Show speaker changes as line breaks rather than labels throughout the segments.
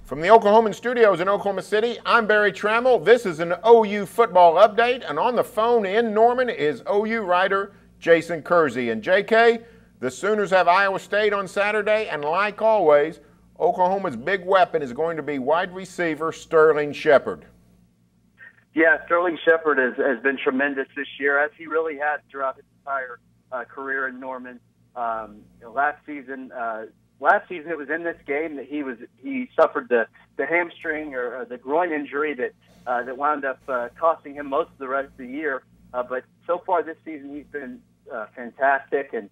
From the Oklahoman studios in Oklahoma City, I'm Barry Trammell. This is an OU football update, and on the phone in Norman is OU writer Jason Kersey. And JK, the Sooners have Iowa State on Saturday, and like always, Oklahoma's big weapon is going to be wide receiver Sterling Shepard.
Yeah, Sterling Shepard has been tremendous this year, as he really has throughout his entire career in Norman. Last season it was in this game that he suffered the hamstring or the groin injury that wound up costing him most of the rest of the year. But so far this season he's been fantastic, and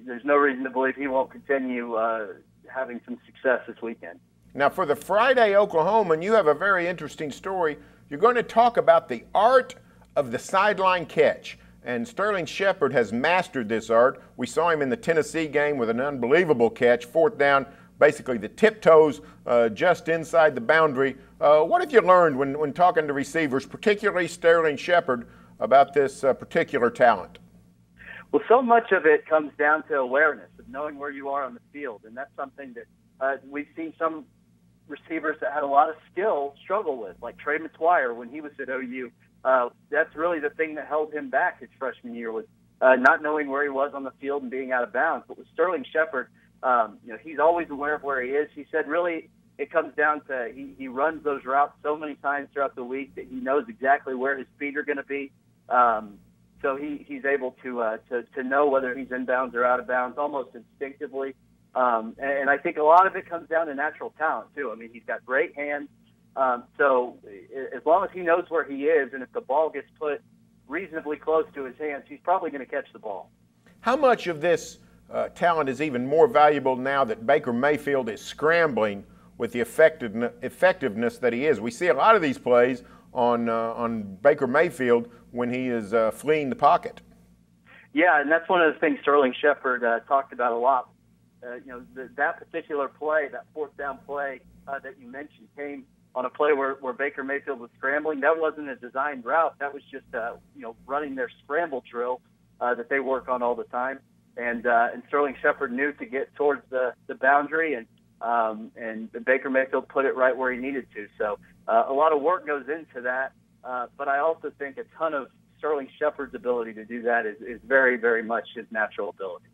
there's no reason to believe he won't continue having some success this weekend.
Now, for the Friday Oklahoman, you have a very interesting story. You're going to talk about the art of the sideline catch. And Sterling Shepard has mastered this art. We saw him in the Tennessee game with an unbelievable catch, fourth down, basically the tiptoes just inside the boundary. What have you learned when talking to receivers, particularly Sterling Shepard, about this particular talent?
Well, so much of it comes down to awareness of knowing where you are on the field, and that's something that we've seen some receivers that had a lot of skill struggle with, like Trey McGuire when he was at OU. That's really the thing that held him back his freshman year, was not knowing where he was on the field and being out of bounds. But with Sterling Shepard, he's always aware of where he is. He said really it comes down to he runs those routes so many times throughout the week that he knows exactly where his feet are going to be. So he's able to know whether he's in bounds or out of bounds almost instinctively. And I think a lot of it comes down to natural talent, too. I mean, he's got great hands. So as long as he knows where he is, and if the ball gets put reasonably close to his hands, he's probably going to catch the ball.
How much of this talent is even more valuable now that Baker Mayfield is scrambling with the effectiveness that he is? We see a lot of these plays on Baker Mayfield when he is fleeing the pocket. Yeah,
and that's one of the things Sterling Shepard talked about a lot. That particular play, that fourth down play that you mentioned, came on a play where Baker Mayfield was scrambling. That wasn't a designed route. That was just running their scramble drill that they work on all the time. And Sterling Shepard knew to get towards the boundary, and Baker Mayfield put it right where he needed to. So a lot of work goes into that. But I also think a ton of Sterling Shepard's ability to do that is very, very much his natural ability.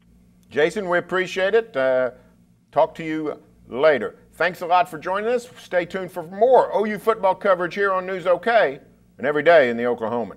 Jason, we appreciate it. Talk to you later. Thanks a lot for joining us. Stay tuned for more OU football coverage here on News OK and every day in the Oklahoman.